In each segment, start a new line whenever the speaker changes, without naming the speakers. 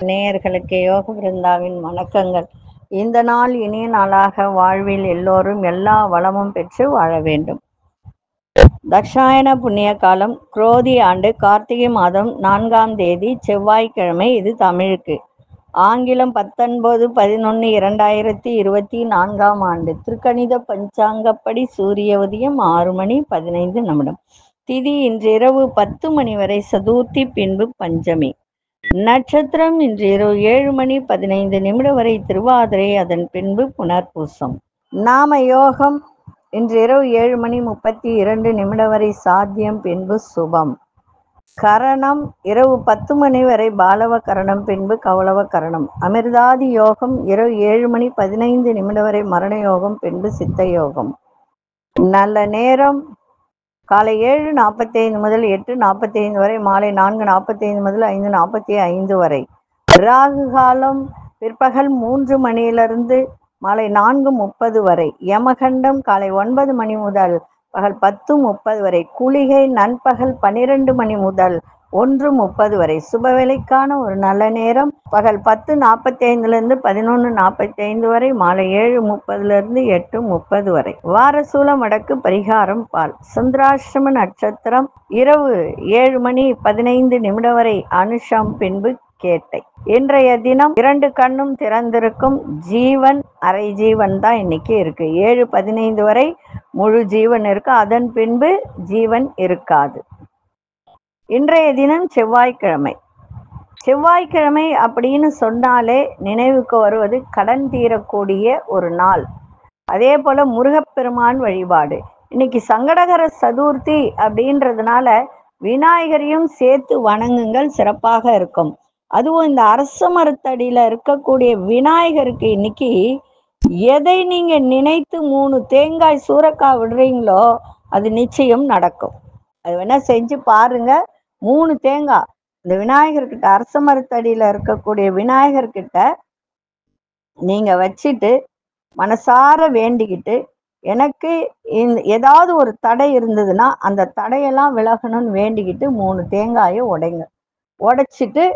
நேயர்களுக்கு யோக பிருந்தாவின் வணக்கங்கள். இந்த நாள் இனிய நாளாக வாழ்வில் எல்லோரும் எல்லா வளமும் பெற்று வாழ வேண்டும். தக்ஷாயன புண்ணிய காலம் குரோதி ஆண்டு கார்த்திகை மாதம் 4ஆம் தேதி செவ்வாய்க்கிழமை. இது தமிழுக்கு. ஆங்கிலம் 19/11/2024 ஆண்டு. திருக்கணித பஞ்சாங்கப்படி சூரிய உதயம் 6:15. திதி இன்று இரவு 10 மணி வரை சதுர்த்தி, பின்பு பஞ்சமி. நட்சத்திரம் இன்று இரவு 7:15 வரை திருவாதிரை, அதன் பின்பு புனர்பூசம். நாம யோகம் இன்று இரவு 7:32 வரை சாத்தியம், பின்பு சுபம். கரணம் இரவு 10 மணி வரை பாலவ கரணம், பின்பு கௌளவ கரணம். அமிர்தாதி யோகம் இரவு 7:15 வரை மரண யோகம், பின்பு சித்த யோகம். நல்ல நேரம் காலை 7:45 முதல் 8:45 வரை, மாலை 4:45 முதல் 5:45 வரை. ராகு காலம் பிற்பகல் 3 மணியிலிருந்து மாலை 4:30 வரை. யமகண்டம் காலை 9 மணி முதல் பகல் 10:30 வரை. குளிகை நண்பகல் 12 மணி முதல் 1:30 வரை. சுபவேளைக்கான ஒரு நல்ல நேரம் பகல் 10:45 11:45 வரை, மாலை 7:30 8:30 வரை. வாரசூலம் வடக்கு, பரிகாரம் பால். சந்திராஷ்டம நட்சத்திரம் இரவு 7:15 வரை அனுஷம், பின்பு கேட்டை. இன்றைய தினம் 2 கண்ணும் திறந்திருக்கும். ஜீவன் அரை ஜீவன் தான் இன்னைக்கு இருக்கு. 7:15 வரை முழு ஜீவன் இருக்கு, அதன் பின்பு ஜீவன் இருக்காது. இன்றைய தினம் செவ்வாய்க்கிழமை. செவ்வாய்க்கிழமை அப்படின்னு சொன்னாலே நினைவுக்கு வருவது கடன் தீரக்கூடிய ஒரு நாள். அதே போல முருகப்பெருமான் வழிபாடு. இன்னைக்கு சங்கடகர சதுர்த்தி அப்படின்றதுனால விநாயகரையும் சேர்த்து வணங்குங்கள், சிறப்பாக இருக்கும். அதுவும் இந்த அரச மரத்தடியில இருக்கக்கூடிய விநாயகருக்கு இன்னைக்கு எதை நீங்க நினைத்து 3 தேங்காய் சூரக்காய் விடுறீங்களோ அது நிச்சயம் நடக்கும். அது வேணா செஞ்சு பாருங்க. 3 தேங்காய் இந்த விநாயகர்கிட்ட, அரச மரத்தடியில இருக்கக்கூடிய விநாயகர்கிட்ட நீங்க வச்சுட்டு மனசார வேண்டிக்கிட்டு, எனக்கு ஏதாவது ஒரு தடை இருந்ததுன்னா அந்த தடையெல்லாம் விலகணும்னு வேண்டிக்கிட்டு 3 தேங்காயை உடைங்க. உடைச்சிட்டு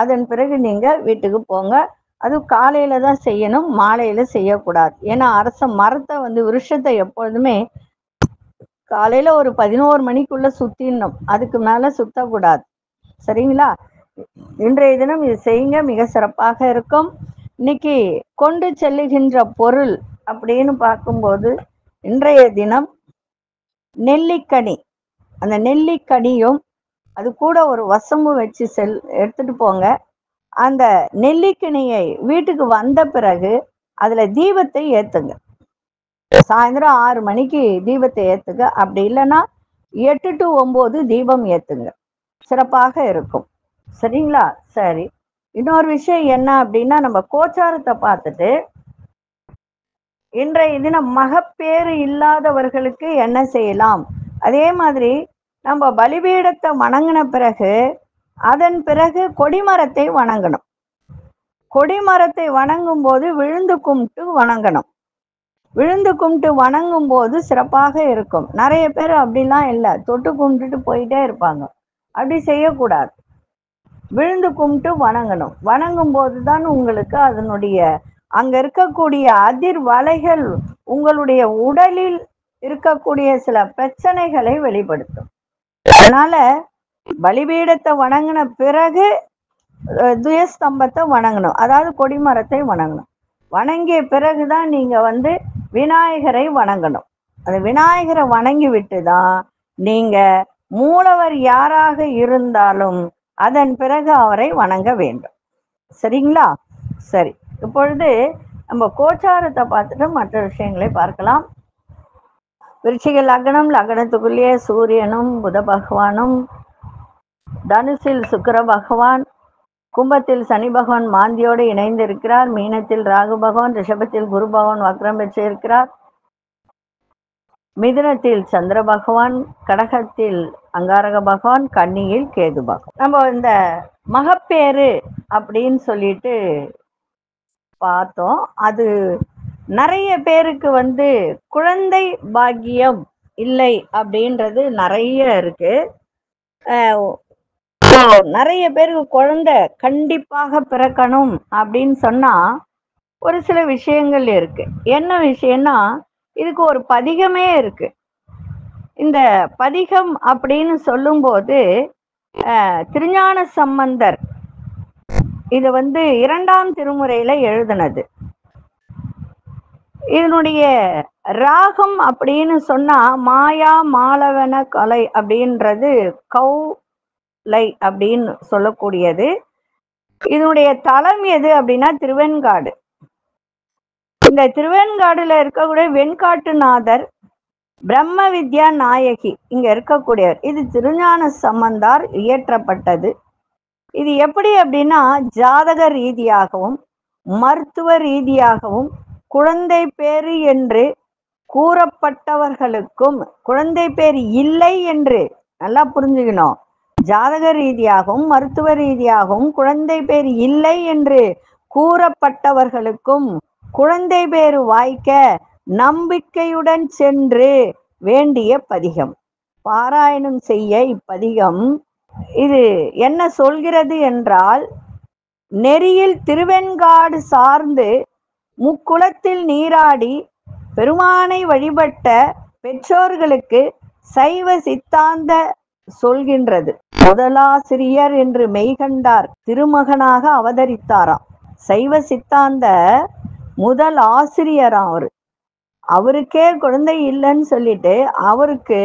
அதன் பிறகு நீங்க வீட்டுக்கு போங்க. அது காலையில தான் செய்யணும், மாலையில செய்யக்கூடாது. ஏன்னா அரச மரத்தை விருஷத்தை எப்பொழுதுமே காலையில ஒரு 11 மணிக்குள்ள சுத்திடணும், அதுக்கு மேல சுத்தக்கூடாது. சரிங்களா? இன்றைய தினம் இது செய்யுங்க, மிக சிறப்பாக இருக்கும். இன்னைக்கு கொண்டு செல்லுகின்ற பொருள் அப்படின்னு பார்க்கும்போது இன்றைய தினம் நெல்லிக்கனி. அந்த நெல்லிக்கனியும் அது கூட ஒரு வசம்பு வச்சு எடுத்துட்டு போங்க. அந்த நெல்லிக்கனியை வீட்டுக்கு வந்த பிறகு அதுல தீபத்தை ஏத்துங்க. சாயந்தரம் 6 மணிக்கு தீபத்தை ஏத்துங்க. அப்படி இல்லைன்னா 8 to 9 தீபம் ஏத்துங்க, சிறப்பாக இருக்கும். சரிங்களா? சரி. இன்னொரு விஷயம் என்ன அப்படின்னா, நம்ம கோச்சாரத்தை பார்த்துட்டு இன்றைய தினம் மகப்பேறு இல்லாதவர்களுக்கு என்ன செய்யலாம், அதே மாதிரி நம்ம பலிபீடத்தை வணங்கின பிறகு அதன் பிறகு கொடிமரத்தை வணங்கணும். கொடிமரத்தை வணங்கும் போது விழுந்து கும்பிட்டு வணங்கணும். விழுந்து கும்பிட்டு வணங்கும் போது சிறப்பாக இருக்கும். நிறைய பேர் அப்படிலாம் இல்லை, தொட்டு கும்பிட்டுட்டு போயிட்டே இருப்பாங்க. அப்படி செய்யக்கூடாது. விழுந்து கும்பிட்டு வணங்கணும். வணங்கும் போதுதான் உங்களுக்கு அதனுடைய அங்க இருக்கக்கூடிய அதிர்வலைகள் உங்களுடைய உடலில் இருக்கக்கூடிய சில பிரச்சனைகளை வெளிப்படுத்தும். அதனால பலிபீடத்தை வணங்கின பிறகு துயஸ்தம்பத்தை வணங்கணும், அதாவது கொடிமரத்தை வணங்கணும். வணங்கிய பிறகுதான் நீங்க விநாயகரை வணங்கணும். அந்த விநாயகரை வணங்கி விட்டுதான் நீங்க மூலவர் யாராக இருந்தாலும் அதன் பிறகு அவரை வணங்க வேண்டும். சரிங்களா? சரி. இப்பொழுது நம்ம கோச்சாரத்தை பார்த்துட்டு மற்ற விஷயங்களை பார்க்கலாம். விருச்சிக லக்னம், லக்னத்துக்குள்ளேயே சூரியனும் புத பகவானும், தனுசில் சுக்கிர பகவான், கும்பத்தில் சனி பகவான் மாந்தியோடு இணைந்து இருக்கிறார், மீனத்தில் ராகு பகவான், ரிஷபத்தில் குரு பகவான் வக்ரம் பெற்று இருக்கிறார், மிதுனத்தில் சந்திர பகவான், கடகத்தில் அங்காரக பகவான், கன்னியில் கேது பகவான். நம்ம இந்த மகப்பேறு அப்படின்னு சொல்லிட்டு பார்த்தோம். அது நிறைய பேருக்கு குழந்தை பாக்கியம் இல்லை அப்படின்றது நிறைய இருக்கு. நிறைய பேருக்கு குழந்தை கண்டிப்பாக பிறக்கணும் அப்படின்னு சொன்னா ஒரு சில விஷயங்கள் இருக்கு. என்ன விஷயம்னா, இதுக்கு ஒரு பதிகமே இருக்கு. இந்த பதிகம் அப்படின்னு சொல்லும்போது திருஞான சம்பந்தர் இது இரண்டாம் திருமுறையில எழுதினது. இதனுடைய ராகம் அப்படின்னு சொன்னா மாயா மாலவன கலை அப்படின்றது கௌலை அப்படின்னு சொல்லக்கூடியது. இதனுடைய தலம் எது அப்படின்னா திருவெண்காடு. இந்த திருவெண்காடுல இருக்கக்கூடிய வெண்காட்டுநாதர் பிரம்ம வித்யா நாயகி இங்க இருக்கக்கூடியவர். இது திருஞான சம்பந்தார் இயற்றப்பட்டது. இது எப்படி அப்படின்னா ஜாதக ரீதியாகவும் மருத்துவ ரீதியாகவும் குழந்தை பேரு என்று கூறப்பட்டவர்களுக்கும் குழந்தை பேர் இல்லை என்று நல்லா புரிஞ்சுக்கணும். ஜாதக ரீதியாகவும் மருத்துவ ரீதியாகவும் குழந்தை பேர் இல்லை என்று கூறப்பட்டவர்களுக்கும் குழந்தை பேரு வாய்க்க நம்பிக்கையுடன் சென்று வேண்டிய பதிகம் பாராயணம் செய்ய இப்பதிகம் இது என்ன சொல்கிறது என்றால், நெறியில் திருவெண்காடு சார்ந்து முக்குளத்தில் நீராடி பெருமானை வழிபட்ட பெற்றோர்களுக்கு சைவ சித்தாந்த சொல்கின்றது. முதலாசிரியர் என்று மெய்கண்டார் திருமகனாக அவதரித்தாராம். சைவ சித்தாந்த முதல் ஆசிரியராம் அவருக்கே குழந்தை இல்லைன்னு சொல்லிட்டு அவருக்கு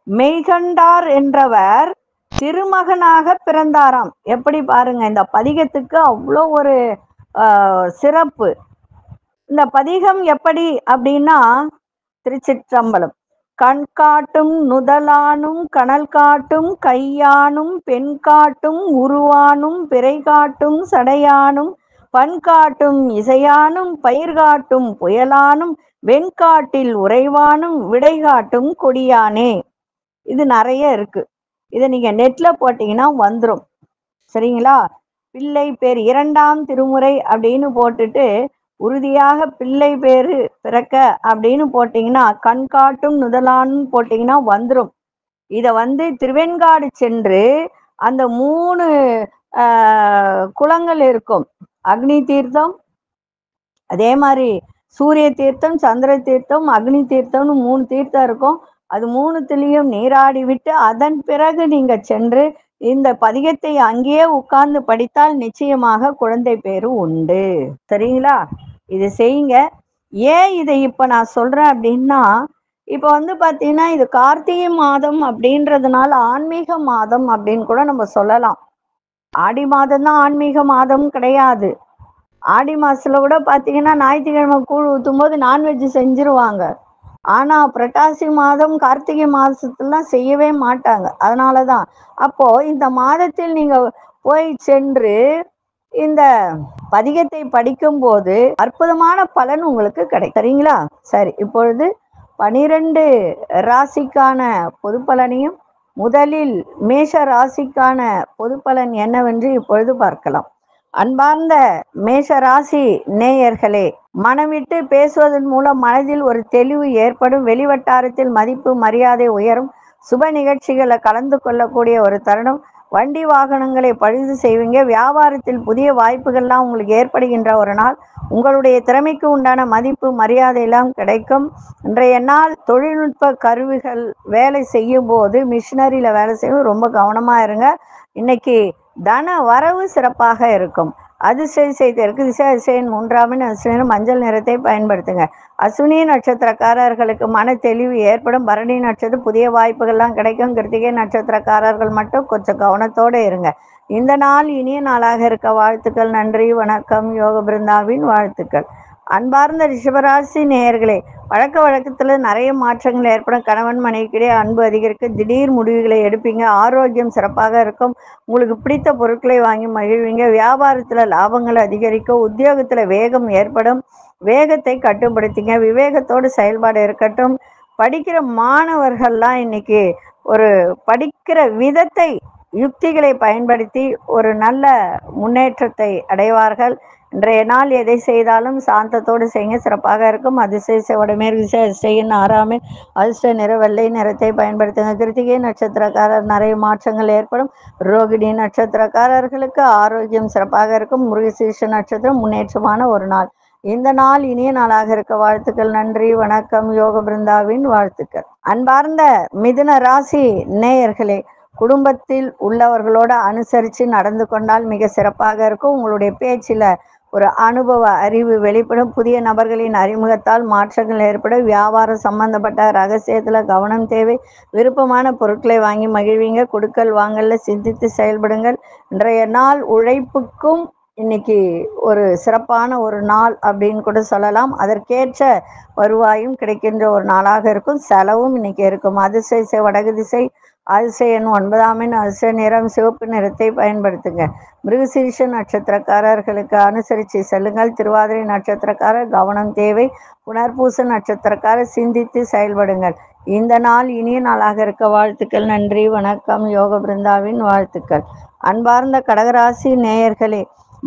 மெய்கண்டார் என்றவர் திருமகனாக பிறந்தாராம். எப்படி பாருங்க, இந்த பதிகத்துக்கு அவ்வளோ ஒரு சிறப்பு. இந்த பதிகம் எப்படி அப்படின்னா, திருச்சிற்றம்பலம். கண் காட்டும் நுதலானும் கனல் காட்டும் கையானும் பெண் காட்டும் உருவானும் பிறை காட்டும் சடையானும் பண் காட்டும் இசையானும் பயிர் காட்டும் புயலானும் வெண்காட்டில் உறைவானும் விடை காட்டும் கொடியானே. இது நிறைய இருக்கு. இதை நீங்க நெட்ல போட்டீங்கன்னா வந்துடும். சரிங்களா? பிள்ளை பேர் இரண்டாம் திருமுறை அப்படின்னு போட்டுட்டு உறுதியாக பிள்ளை பேரு பிறக்க அப்படின்னு போட்டீங்கன்னா கண் காட்டும் நுதலான்னு போட்டீங்கன்னா வந்துடும். இதை திருவெண்காடு சென்று அந்த 3 குளங்கள் இருக்கும். அக்னி தீர்த்தம், அதே மாதிரி சூரிய தீர்த்தம், சந்திர தீர்த்தம், அக்னி தீர்த்தம்னு 3 தீர்த்தம் இருக்கும். அது 3த்துலேயும் நீராடி விட்டு அதன் பிறகு நீங்க சென்று இந்த பதிகத்தை அங்கேயே உட்கார்ந்து படித்தால் நிச்சயமாக குழந்தை பேரு உண்டு. சரிங்களா? இது செய்யுங்க. ஏன் இதை இப்ப நான் சொல்றேன் அப்படின்னா, இப்ப பாத்தீங்கன்னா இது கார்த்திகை மாதம் அப்படின்றதுனால ஆன்மீக மாதம் அப்படின்னு கூட நம்ம சொல்லலாம். ஆடி மாதம் தான் ஆன்மீக மாதம் கிடையாது. ஆடி மாசத்துல கூட பாத்தீங்கன்னா ஞாயிற்றுக்கிழமை கூழ் ஊற்றும் போது நான்வெஜ் செஞ்சிருவாங்க. ஆனா புரட்டாசி மாதம் கார்த்திகை மாசத்துலாம் செய்யவே மாட்டாங்க. அதனாலதான் அப்போ இந்த மாதத்தில் நீங்க போய் சென்று இந்த பதிகத்தை படிக்கும் போது அற்புதமான பலன் உங்களுக்கு கிடைக்கும். சரிங்களா? சரி, இப்பொழுது 12 ராசிக்கான பொது பலனையும் முதலில் மேஷ ராசிக்கான பொது பலன் என்னவென்று இப்பொழுது பார்க்கலாம். அன்பார்ந்த மேஷ ராசி நேயர்களே, மனமிட்டு பேசுவதன் மூலம் மனதில் ஒரு தெளிவு ஏற்படும். வெளிவட்டாரத்தில் மதிப்பு மரியாதை உயரும். சுப நிகழ்ச்சிகளை கலந்து கொள்ளக்கூடிய ஒரு தருணம். வண்டி வாகனங்களை பழுது செய்வீங்க. வியாபாரத்தில் புதிய வாய்ப்புகள்லாம் உங்களுக்கு ஏற்படுகின்ற ஒரு நாள். உங்களுடைய திறமைக்கு உண்டான மதிப்பு மரியாதை எல்லாம் கிடைக்கும். இன்றைய நாள் தொழில்நுட்ப கருவிகள் வேலை செய்யும் போது மிஷினரியில வேலை செய்யும் ரொம்ப கவனமா இருங்க. இன்னைக்கு தன வரவு சிறப்பாக இருக்கும். அதிர்ஷ்ட செய்திருக்கு திசை அதிசயன் 3ஆம் அதிர்ஷ்டம் மஞ்சள் நிறத்தை பயன்படுத்துங்க. அஸ்வினி நட்சத்திரக்காரர்களுக்கு மன தெளிவு ஏற்படும். பரணி நட்சத்திரம் புதிய வாய்ப்புகள்லாம் கிடைக்கும். கிருத்திகை நட்சத்திரக்காரர்கள் மட்டும் கொஞ்சம் கவனத்தோடு இருங்க. இந்த நாள் இனிய நாளாக இருக்க வாழ்த்துக்கள். நன்றி, வணக்கம். யோக பிருந்தாவின் வாழ்த்துக்கள். அன்பார்ந்த ரிஷபராசி நேயர்களே, வழக்கத்தில் நிறைய மாற்றங்கள் ஏற்படும். கணவன் மனைவிக்கிடையே அன்பு அதிகரிக்கும். திடீர் முடிவுகளை எடுப்பீங்க. ஆரோக்கியம் சிறப்பாக இருக்கும். உங்களுக்கு பிடித்த பொருட்களை வாங்கி மகிழ்வீங்க. வியாபாரத்தில் லாபங்கள் அதிகரிக்கும். உத்தியோகத்தில் வேகம் ஏற்படும். வேகத்தை கட்டுப்படுத்திங்க. விவேகத்தோடு செயல்பாடு இருக்கட்டும். படிக்கிற மாணவர்கள்லாம் இன்னைக்கு ஒரு படிக்கிற விதத்தை யுக்திகளை பயன்படுத்தி ஒரு நல்ல முன்னேற்றத்தை அடைவார்கள். இன்றைய நாள் எதை செய்தாலும் சாந்தத்தோடு செய்ய சிறப்பாக இருக்கும். அதிசய வடமேற்கு திசை அதிர்ஷ்ட ஆறாமே அதிர்ஷ்ட நிற வெள்ளை நிறத்தை பயன்படுத்துங்க. கிருத்திகை நட்சத்திரக்காரர் நிறைய மாற்றங்கள் ஏற்படும். ரோகிணி நட்சத்திரக்காரர்களுக்கு ஆரோக்கியம் சிறப்பாக இருக்கும். மிருகசீரிஷ நட்சத்திரம் முன்னேற்றமான ஒரு நாள். இந்த நாள் இனிய நாளாக இருக்க வாழ்த்துக்கள். நன்றி, வணக்கம். யோக பிருந்தாவின் வாழ்த்துக்கள். அன்பார்ந்த மிதுன ராசி நேயர்களே, குடும்பத்தில் உள்ளவர்களோட அனுசரித்து நடந்து கொண்டால் மிக சிறப்பாக இருக்கும். உங்களுடைய பேச்சில் ஒரு அனுபவ அறிவு வெளிப்படும். புதிய நபர்களின் அறிமுகத்தால் மாற்றங்கள் ஏற்படும். வியாபாரம் சம்பந்தப்பட்ட ரகசியத்தில் கவனம் தேவை. விருப்பமான பொருட்களை வாங்கி மகிழ்வீங்க. கொடுக்கல் வாங்கல்ல சிந்தித்து செயல்படுங்கள். இன்றைய நாள் உழைப்புக்கும் இன்னைக்கு ஒரு சிறப்பான ஒரு நாள் அப்படின்னு கூட சொல்லலாம். அதற்கேற்ற வருவாயும் கிடைக்கின்ற ஒரு நாளாக இருக்கும். செலவும் இன்னைக்கு இருக்கும். அதிசய வடகு திசை அதிசய எண் 9ஆம் எண் அதிசய நிறம் சிவப்பு நிறத்தை பயன்படுத்துங்க. மிருகசீரிஷ நட்சத்திரக்காரர்களுக்கு அனுசரித்து செல்லுங்கள். திருவாதிரை நட்சத்திரக்காரர் கவனம் தேவை. புனர்பூச நட்சத்திரக்காரர் சிந்தித்து செயல்படுங்கள். இந்த நாள் இனிய நாளாக இருக்க வாழ்த்துக்கள். நன்றி, வணக்கம். யோக பிருந்தாவின் வாழ்த்துக்கள். அன்பார்ந்த கடகராசி நேயர்களே,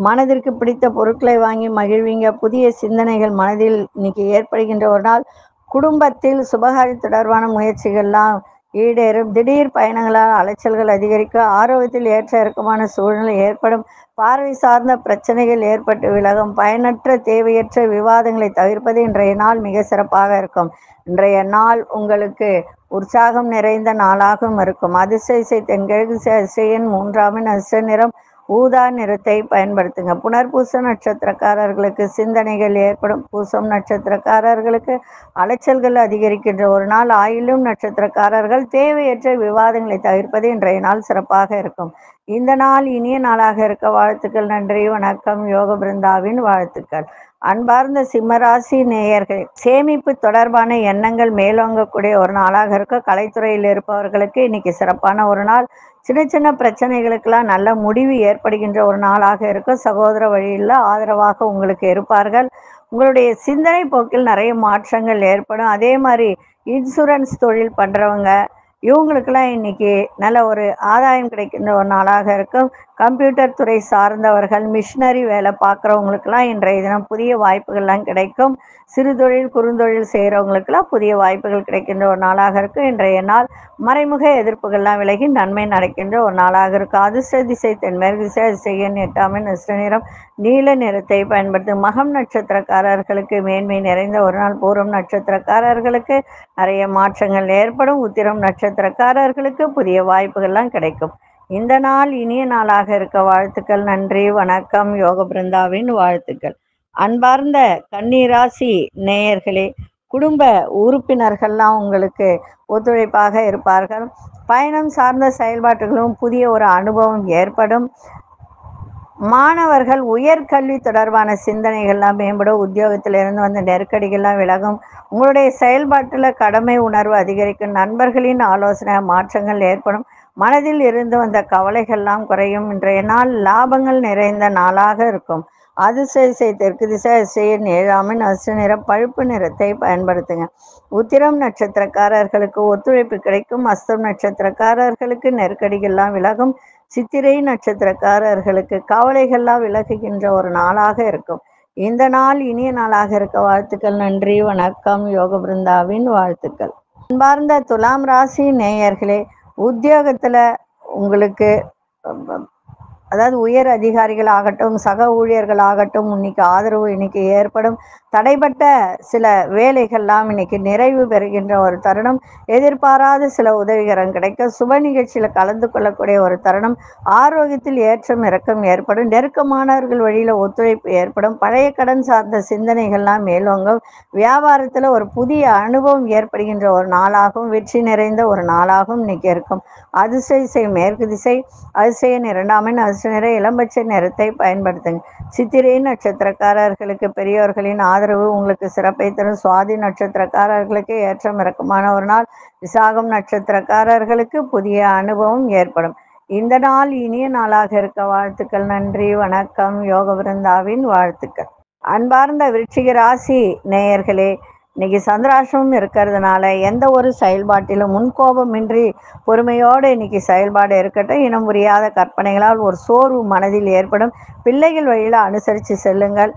மனதிற்கு பிடித்த பொருட்களை வாங்கி மகிழ்வீங்க. புதிய சிந்தனைகள் மனதில் இன்னைக்கு ஏற்படுகின்ற ஒரு நாள். குடும்பத்தில் சுபகாரி தொடர்பான முயற்சிகள்லாம் ஈடேறும். திடீர் பயணங்களால் அலைச்சல்கள் அதிகரிக்கும். ஆரோக்கியத்தில் ஏற்ற இறக்கமான சூழ்நிலை ஏற்படும். பார்வை சார்ந்த பிரச்சனைகள் ஏற்பட்டு விலகும். பயனற்ற தேவையற்ற விவாதங்களை தவிர்ப்பது இன்றைய நாள் மிக சிறப்பாக இருக்கும். இன்றைய நாள் உங்களுக்கு உற்சாகம் நிறைந்த நாளாகவும் இருக்கும். அதிசய தென்கிழக்கு அதிசயன் 3ஆம் எண் அதிர்ஷ்ட நிறம் ஊதா நிறத்தை பயன்படுத்துங்க. புனர்பூச நட்சத்திரக்காரர்களுக்கு சிந்தனைகள் ஏற்படும். பூசம் நட்சத்திரக்காரர்களுக்கு அலைச்சல்கள் அதிகரிக்கின்ற ஒரு நாள். ஆயிலும் நட்சத்திரக்காரர்கள் தேவையற்ற விவாதங்களை தவிர்ப்பது இன்றைய நாள் சிறப்பாக இருக்கும். இந்த நாள் இனிய நாளாக இருக்க வாழ்த்துக்கள். நன்றி, வணக்கம். யோக பிருந்தாவின் வாழ்த்துக்கள். அன்பார்ந்த சிம்மராசி நேயர்கள், சேமிப்பு தொடர்பான எண்ணங்கள் மேலோங்கக்கூடிய ஒரு நாளாக இருக்க. கலைத்துறையில் இருப்பவர்களுக்கு இன்னைக்கு சிறப்பான ஒரு நாள். சின்ன சின்ன பிரச்சனைகளுக்கெல்லாம் நல்ல முடிவு ஏற்படுகின்ற ஒரு நாளாக இருக்கும். சகோதர வழியில் ஆதரவாக உங்களுக்கு இருப்பார்கள். உங்களுடைய சிந்தனை போக்கில் நிறைய மாற்றங்கள் ஏற்படும். அதே மாதிரி இன்சூரன்ஸ் தொழில் பண்ணுறவங்க இவங்களுக்கெல்லாம் இன்னைக்கு நல்ல ஒரு ஆதாயம் கிடைக்கின்ற ஒரு நாளாக இருக்கும். கம்ப்யூட்டர் துறை சார்ந்தவர்கள், மிஷினரி வேலை பார்க்குறவங்களுக்கெல்லாம் இன்றைய தினம் புதிய வாய்ப்புகள்லாம் கிடைக்கும். சிறு தொழில் குறுந்தொழில் செய்கிறவங்களுக்கெல்லாம் புதிய வாய்ப்புகள் கிடைக்கின்ற ஒரு நாளாக இருக்கும். இன்றைய நாள் மறைமுக எதிர்ப்புகள்லாம் விலகி நன்மை நடக்கின்ற ஒரு நாளாக இருக்கும். அதிர்ஷ்ட திசை தென்மேற்கு திசை அதிர்ஷ்ட எண் 8ஆம் எண் அதிர்ஷ்ட நிறம் நீல நிறத்தை பயன்படுத்தும். மகம் நட்சத்திரக்காரர்களுக்கு மேன்மை நிறைந்த ஒரு நாள். பூரம் நட்சத்திரக்காரர்களுக்கு நிறைய மாற்றங்கள் ஏற்படும். உத்திரம் நட்சத்திரக்காரர்களுக்கு புதிய வாய்ப்புகள்லாம் கிடைக்கும். இந்த நாள் இனிய நாளாக இருக்க வாழ்த்துக்கள். நன்றி, வணக்கம். யோக பிருந்தாவின் வாழ்த்துக்கள். அன்பார்ந்த கன்னிராசி நேயர்களே, குடும்ப உறுப்பினர்கள்லாம் உங்களுக்கு ஒத்துழைப்பாக இருப்பார்கள். பயணம் சார்ந்த செயல்பாடுகளும் புதிய ஒரு அனுபவம் ஏற்படும். மாணவர்கள் உயர்கல்வி தொடர்பான சிந்தனைகள்லாம் மேம்படும். உத்தியோகத்திலிருந்து வந்த நெருக்கடிகள்லாம் விலகும். உங்களுடைய செயல்பாட்டில் கடமை உணர்வு அதிகரிக்கும். நண்பர்களின் ஆலோசனை மாற்றங்கள் ஏற்படும். மனதில் இருந்து வந்த கவலைகள்லாம் குறையும். இன்றைய நாள் லாபங்கள் நிறைந்த நாளாக இருக்கும். அதிசய தெற்கு திசை அதிசயன் 7ஆம் எண் அதிர்ஷ்ட நிறம் பழுப்பு நிறத்தை பயன்படுத்துங்க. உத்திரம் நட்சத்திரக்காரர்களுக்கு ஒத்துழைப்பு கிடைக்கும். அஸ்தம் நட்சத்திரக்காரர்களுக்கு நெருக்கடிகள்லாம் விலகும். சித்திரை நட்சத்திரக்காரர்களுக்கு கவலைகள்லாம் விலகுகின்ற ஒரு நாளாக இருக்கும். இந்த நாள் இனிய நாளாக இருக்க வாழ்த்துக்கள். நன்றி, வணக்கம். யோக பிருந்தாவின் வாழ்த்துக்கள். அன்பார்ந்த துலாம் ராசி நேயர்களே, உத்தியோகத்துல உங்களுக்கு அதாவது உயர் அதிகாரிகள் ஆகட்டும், சக ஊழியர்கள் ஆகட்டும், இன்னைக்கு ஆதரவு இன்னைக்கு ஏற்படும். தடைப்பட்ட சில வேலைகள்லாம் இன்னைக்கு நிறைவு பெறுகின்ற ஒரு தருணம். எதிர்பாராத சில உதவிகரம் கிடைக்கும். சுப நிகழ்ச்சியில் கலந்து கொள்ளக்கூடிய ஒரு தருணம். ஆரோக்கியத்தில் ஏற்றம் இறக்கம் ஏற்படும். நெருக்கமானவர்கள் வழியில் ஒத்துழைப்பு ஏற்படும். பழைய கடன் சார்ந்த சிந்தனைகள்லாம் மேலோங்கும். வியாபாரத்தில் ஒரு புதிய அனுபவம் ஏற்படுகின்ற ஒரு நாளாகவும் வெற்றி நிறைந்த ஒரு நாளாகவும் இன்னைக்கு இருக்கும். அதிசய மேற்கு திசை அதிசயன் 2ஆம் எண் அதிர்ஷ்ட நிற இளம்பச்சை நிறத்தை பயன்படுத்துங்க. சித்திரை நட்சத்திரக்காரர்களுக்கு பெரியவர்களின் ஆதரவு உங்களுக்கு சிறப்பை தரும். சுவாதி நட்சத்திரக்காரர்களுக்கு ஏற்றம் இறக்கமான ஒரு நாள். விசாகம் நட்சத்திரக்காரர்களுக்கு புதிய அனுபவம் ஏற்படும். இந்த நாள் இனிய நாளாக இருக்க வாழ்த்துக்கள். நன்றி, வணக்கம். யோக பிருந்தாவின் வாழ்த்துக்கள். அன்பார்ந்த விருச்சிக ராசி நேயர்களே, இன்னைக்கு சந்திராஷ்டமம் இருக்கிறதுனால எந்த ஒரு செயல்பாட்டிலும் முன்கோபமின்றி பொறுமையோடு இன்னைக்கு செயல்பாடு இருக்கட்டும். இனம் புரியாத கற்பனைகளால் ஒரு சோர்வு மனதில் ஏற்படும். பிள்ளைகள் வழியில் அனுசரித்து செல்லுங்கள்.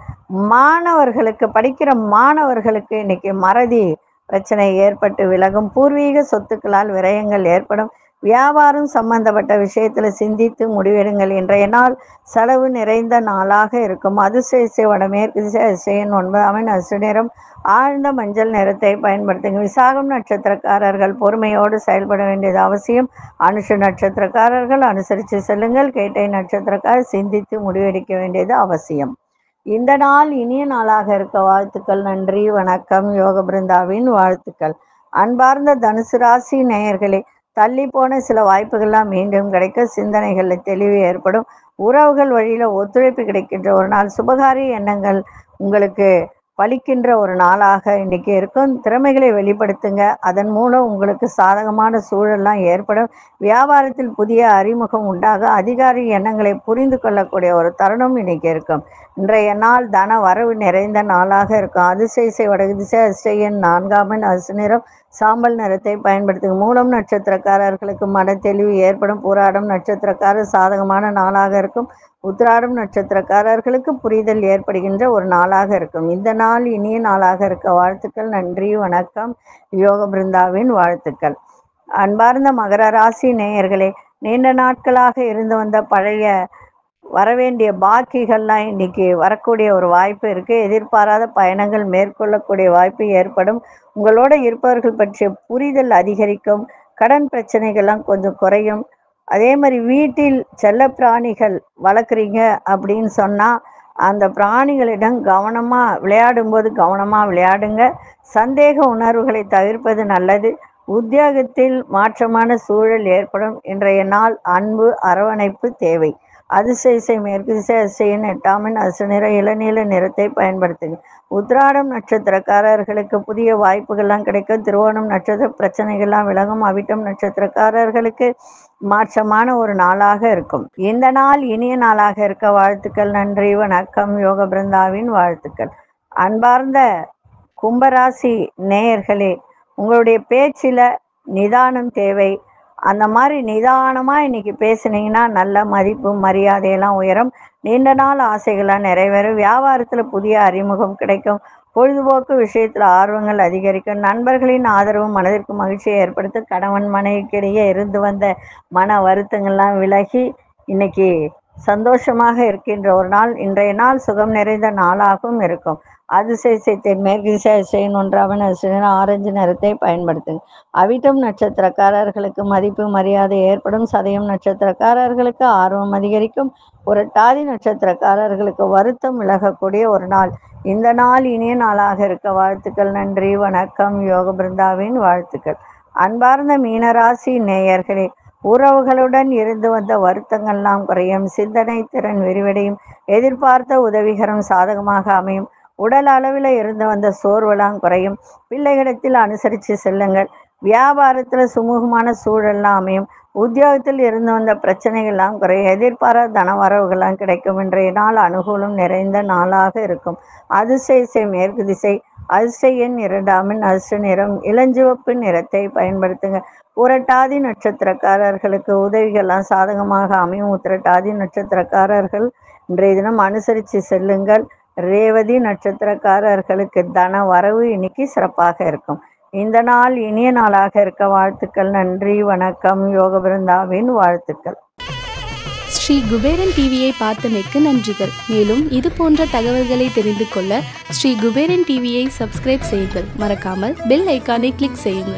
மாணவர்களுக்கு படிக்கிற மாணவர்களுக்கு இன்னைக்கு மறதி பிரச்சனை ஏற்பட்டு விலகும். பூர்வீக சொத்துக்களால் விரயங்கள் ஏற்படும். வியாபாரம் சம்பந்தப்பட்ட விஷயத்தில் சிந்தித்து முடிவெடுங்கள். இன்றைய நாள் செலவு நிறைந்த நாளாக இருக்கும். அதிசய வடமேற்கு திசை அதிசயம் 9 அசுநிறம் ஆழ்ந்த மஞ்சள் நிறத்தை பயன்படுத்துங்க. விசாகம் நட்சத்திரக்காரர்கள் பொறுமையோடு செயல்பட வேண்டியது அவசியம். அனுஷ நட்சத்திரக்காரர்கள் அனுசரித்து செல்லுங்கள். கேட்டை நட்சத்திரக்காரர் சிந்தித்து முடிவெடுக்க வேண்டியது அவசியம். இந்த நாள் இனிய நாளாக இருக்க வாழ்த்துக்கள். நன்றி, வணக்கம். யோக பிருந்தாவின் வாழ்த்துக்கள். அன்பார்ந்த தனுசு ராசி நேயர்களே, தள்ளி போன சில வாய்ப்புகள்லாம் மீண்டும் கிடைக்க, சிந்தனைகளில் தெளிவு ஏற்படும். உறவுகள் வழியில் ஒத்துழைப்பு கிடைக்கின்ற ஒரு நாள். சுபகாரிய எண்ணங்கள் உங்களுக்கு பலிக்கின்ற ஒரு நாளாக இன்றைக்கி இருக்கும். திறமைகளை வெளிப்படுத்துங்க. அதன் மூலம் உங்களுக்கு சாதகமான சூழல்லாம் ஏற்படும். வியாபாரத்தில் புதிய அறிமுகம் உண்டாக அதிகாரி எண்ணங்களை புரிந்து கொள்ளக்கூடிய ஒரு தருணம் இன்றைக்கி இருக்கும். இன்றைய நாள் தன வரவு நிறைந்த நாளாக இருக்கும். அதிசய வடக்கு திசை அதிசயன் 4 அசுநிறம் சாம்பல் நிறத்தை பயன்படுத்துங்க. மூலம் நட்சத்திரக்காரர்களுக்கு மன தெளிவு ஏற்படும். பூராடம் நட்சத்திரக்காரர் சாதகமான நாளாக இருக்கும். உத்திராடம் நட்சத்திரக்காரர்களுக்கு புரிதல் ஏற்படுகின்ற ஒரு நாளாக இருக்கும். இந்த நாள் இனிய நாளாக இருக்க வாழ்த்துக்கள். நன்றி, வணக்கம். யோக பிருந்தாவின் வாழ்த்துக்கள். அன்பார்ந்த மகர ராசி நேயர்களே, நீண்ட நாட்களாக இருந்து வந்த பழைய வரவேண்டிய பாக்கிகள்லாம் இன்னைக்கு வரக்கூடிய ஒரு வாய்ப்பு இருக்குது. எதிர்பாராத பயணங்கள் மேற்கொள்ளக்கூடிய வாய்ப்பு ஏற்படும். உங்களோட இருப்பவர்கள் பற்றிய புரிதல் அதிகரிக்கும். கடன் பிரச்சனைகள்லாம் கொஞ்சம் குறையும். அதே மாதிரி வீட்டில் செல்ல பிராணிகள் வளர்க்குறீங்க அப்படின்னு சொன்னால் அந்த பிராணிகளிடம் கவனமாக விளையாடும்போது கவனமாக விளையாடுங்க. சந்தேக உணர்வுகளை தவிர்ப்பது நல்லது. உத்தியோகத்தில் மாற்றமான சூழல் ஏற்படும். இன்றைய நாள் அன்பு அரவணைப்பு தேவை. அதிசய மேற்கு திசை அதிசயன் 8 அசுநிற இளநீல நிறத்தை பயன்படுத்துங்க. உத்திராடம் நட்சத்திரக்காரர்களுக்கு புதிய வாய்ப்புகள்லாம் கிடைக்கும். திருவோணம் நட்சத்திர பிரச்சனைகள்லாம் விலகும். அவிட்டம் நட்சத்திரக்காரர்களுக்கு மாற்றமான ஒரு நாளாக இருக்கும். இந்த நாள் இனிய நாளாக இருக்க வாழ்த்துக்கள். நன்றி, வணக்கம். யோக பிருந்தாவின் வாழ்த்துக்கள். அன்பார்ந்த கும்பராசி நேயர்களே, உங்களுடைய பேச்சில் நிதானம் தேவை. அந்த மாதிரி நிதானமாக இன்னைக்கு பேசுனீங்கன்னா நல்ல மதிப்பு மரியாதையெல்லாம் உயரும். நீண்ட நாள் ஆசைகள்லாம் நிறைவேறும். வியாபாரத்தில் புதிய அறிமுகம் கிடைக்கும். பொழுதுபோக்கு விஷயத்தில் ஆர்வங்கள் அதிகரிக்கும். நண்பர்களின் ஆதரவு மனதிற்கு மகிழ்ச்சியை ஏற்படுத்தும். கணவன் மனைவிக்கிடையே இருந்து வந்த மன வருத்தங்கள்லாம் விலகி இன்னைக்கு சந்தோஷமாக இருக்கின்ற ஒரு நாள். இன்றைய நாள் சுகம் நிறைந்த நாளாகவும் இருக்கும். அதிசயத்தை மேற்கு திசை அதிசயன் 1 ஆரஞ்சு நிறத்தை பயன்படுத்துங்க. அவிட்டம் நட்சத்திரக்காரர்களுக்கு மதிப்பு மரியாதை ஏற்படும். சதயம் நட்சத்திரக்காரர்களுக்கு ஆர்வம் அதிகரிக்கும். புரட்டாதி நட்சத்திரக்காரர்களுக்கு வருத்தம் விலகக்கூடிய ஒரு நாள். இந்த நாள் இனிய நாளாக இருக்க வாழ்த்துக்கள். நன்றி, வணக்கம். யோக பிருந்தாவின் வாழ்த்துக்கள். அன்பார்ந்த மீனராசி நேயர்களே, உறவுகளுடன் இருந்து வந்த வருத்தங்கள்லாம் குறையும். சிந்தனை திறன் விரிவடையும். எதிர்பார்த்த உதவிகரம் சாதகமாக அமையும். உடல் அளவில் இருந்து வந்த சோர்வெல்லாம் குறையும். பிள்ளைகளிடத்தில் அனுசரித்து செல்லுங்கள். வியாபாரத்தில் சுமூகமான சூழல்லாம் அமையும். உத்தியோகத்தில் இருந்து வந்த பிரச்சனைகள்லாம் குறையும். எதிர்பாராத தன வரவுகள்லாம் கிடைக்கும். இன்றைய நாள் அனுகூலம் நிறைந்த நாளாக இருக்கும். அதிசய மேற்கு திசை அதிசயன் 2 அசு நிறம் இளஞ்சிவப்பு நிறத்தை பயன்படுத்துங்க. புரட்டாதி நட்சத்திரக்காரர்களுக்கு உதவிகள்லாம் சாதகமாக அமையும். உத்திரட்டாதி நட்சத்திரக்காரர்கள் இன்றைய தினம் அனுசரித்து செல்லுங்கள். ரேவதி நட்சத்திரக்காரர்களுக்கு தன வரவு இன்னைக்கு சிறப்பாக இருக்கும். இந்த நாள் இனிய நாளாக இருக்க வாழ்த்துக்கள். நன்றி, வணக்கம். யோக பிருந்தாவின் வாழ்த்துக்கள்.
ஸ்ரீ குபேரன் டிவியை பார்த்தமைக்கு நன்றிகள். மேலும் இது போன்ற தகவல்களை தெரிந்து கொள்ள ஸ்ரீ குபேரன் டிவியை சப்ஸ்கிரைப் செய்யுங்கள். மறக்காமல் பெல் ஐக்கானை கிளிக் செய்யுங்கள்.